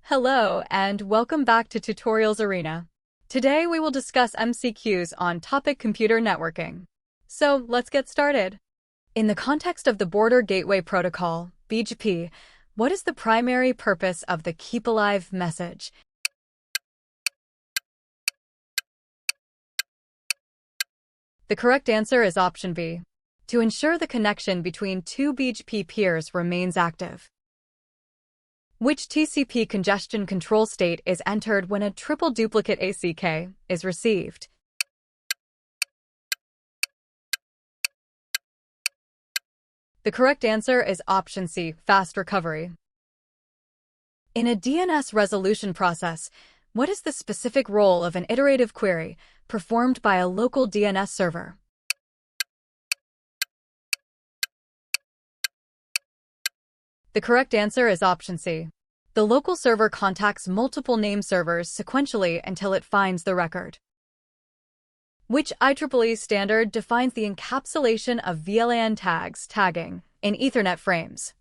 Hello, and welcome back to Tutorials Arena. Today we will discuss MCQs on topic computer networking. So let's get started. In the context of the Border Gateway Protocol, BGP, what is the primary purpose of the Keep Alive message? The correct answer is option B, to ensure the connection between two BGP peers remains active. Which TCP congestion control state is entered when a triple duplicate ACK is received? The correct answer is option C, fast recovery. In a DNS resolution process, what is the specific role of an iterative query performed by a local DNS server? The correct answer is option C. The local server contacts multiple name servers sequentially until it finds the record. Which IEEE standard defines the encapsulation of VLAN tags tagging in Ethernet frames?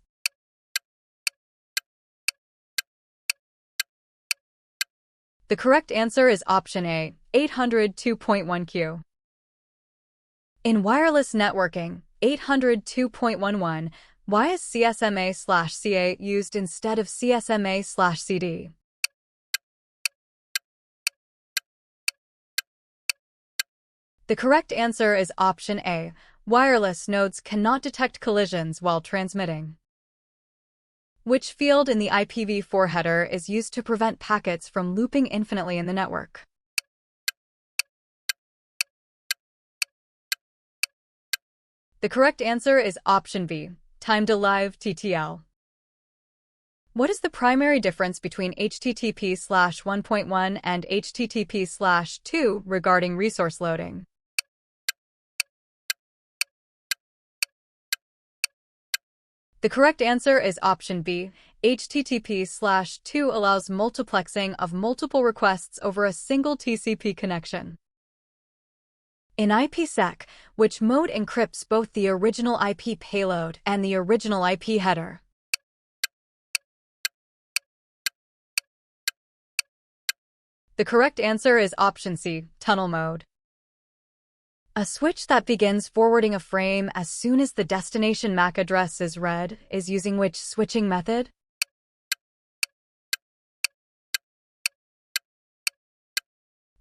The correct answer is option A, 802.1q. In wireless networking, 802.11, why is CSMA/CA used instead of CSMA/CD? The correct answer is option A. Wireless nodes cannot detect collisions while transmitting. Which field in the IPv4 header is used to prevent packets from looping infinitely in the network? The correct answer is option B. Timed alive TTL. What is the primary difference between HTTP/1.1 and HTTP/2 regarding resource loading? The correct answer is option B. HTTP/2 allows multiplexing of multiple requests over a single TCP connection. In IPsec, which mode encrypts both the original IP payload and the original IP header? The correct answer is option C, tunnel mode. A switch that begins forwarding a frame as soon as the destination MAC address is read is using which switching method?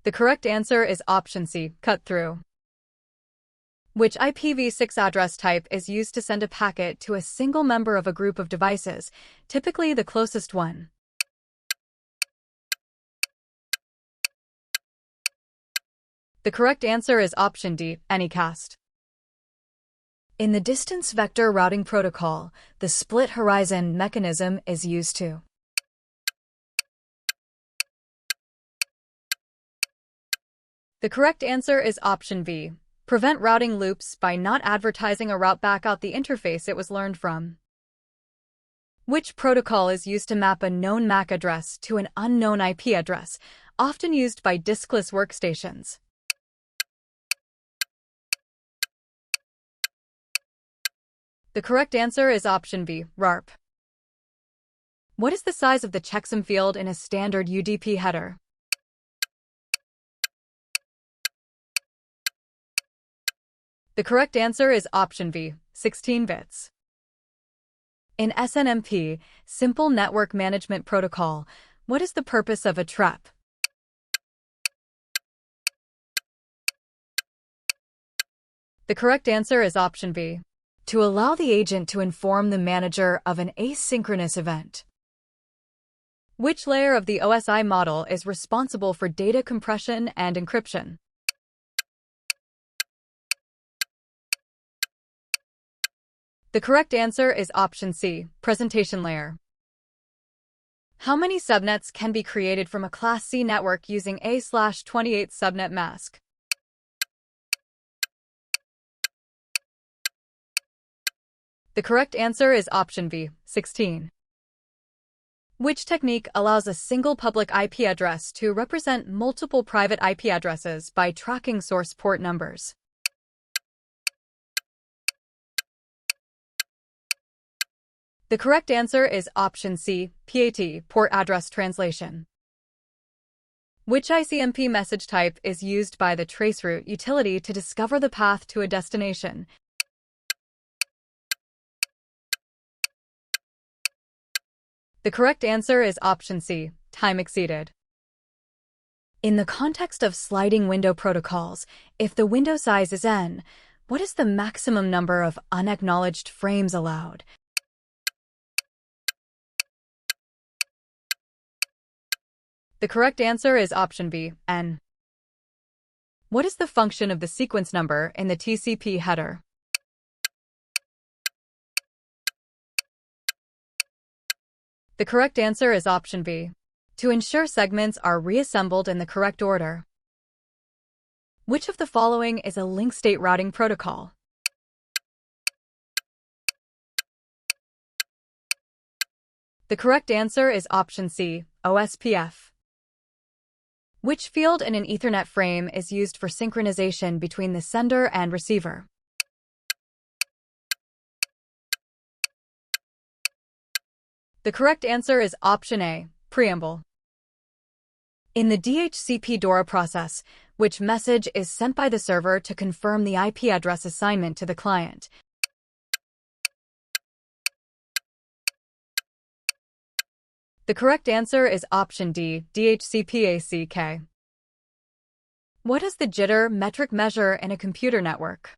The correct answer is option C, cut-through. Which IPv6 address type is used to send a packet to a single member of a group of devices, typically the closest one? The correct answer is option D, Anycast. In the distance vector routing protocol, the split horizon mechanism is used to. The correct answer is option B. Prevent routing loops by not advertising a route back out the interface it was learned from. Which protocol is used to map a known MAC address to an unknown IP address, often used by diskless workstations? The correct answer is option B, RARP. What is the size of the checksum field in a standard UDP header? The correct answer is option B, 16 bits. In SNMP, Simple Network Management Protocol, what is the purpose of a TREP? The correct answer is option B, to allow the agent to inform the manager of an asynchronous event. Which layer of the OSI model is responsible for data compression and encryption? The correct answer is option C, presentation layer. How many subnets can be created from a Class C network using A/28 subnet mask? The correct answer is option B, 16. Which technique allows a single public IP address to represent multiple private IP addresses by tracking source port numbers? The correct answer is option C, PAT, port address translation. Which ICMP message type is used by the traceroute utility to discover the path to a destination? The correct answer is option C, time exceeded. In the context of sliding window protocols, if the window size is n, what is the maximum number of unacknowledged frames allowed? The correct answer is option B, n. What is the function of the sequence number in the TCP header? The correct answer is option B, to ensure segments are reassembled in the correct order. Which of the following is a link state routing protocol? The correct answer is option C, OSPF. Which field in an Ethernet frame is used for synchronization between the sender and receiver? The correct answer is option A, preamble. In the DHCP DORA process, which message is sent by the server to confirm the IP address assignment to the client? The correct answer is option D, DHCP-ACK. What is the jitter metric measure in a computer network?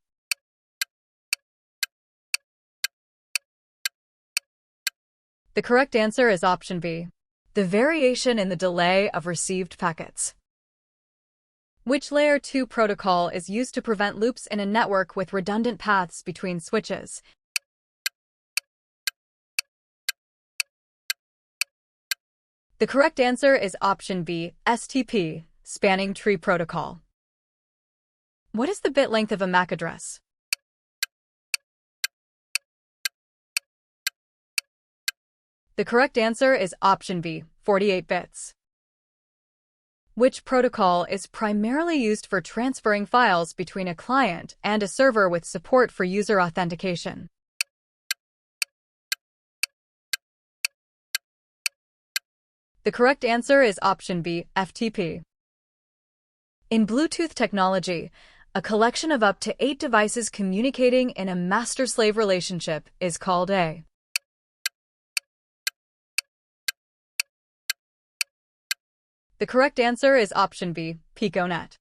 The correct answer is option B, the variation in the delay of received packets. Which Layer 2 protocol is used to prevent loops in a network with redundant paths between switches? The correct answer is option B, STP, Spanning Tree Protocol. What is the bit length of a MAC address? The correct answer is option B, 48 bits. Which protocol is primarily used for transferring files between a client and a server with support for user authentication? The correct answer is option B, FTP. In Bluetooth technology, a collection of up to 8 devices communicating in a master-slave relationship is called a. The correct answer is option B, Piconet.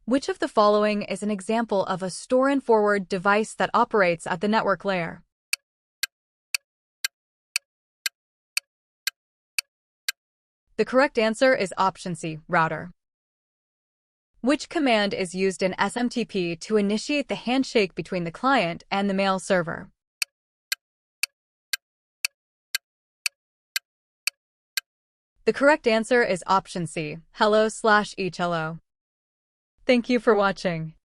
Which of the following is an example of a store-and-forward device that operates at the network layer? The correct answer is option C, router. Which command is used in SMTP to initiate the handshake between the client and the mail server? The correct answer is option C, hello/each hello. Thank you for watching.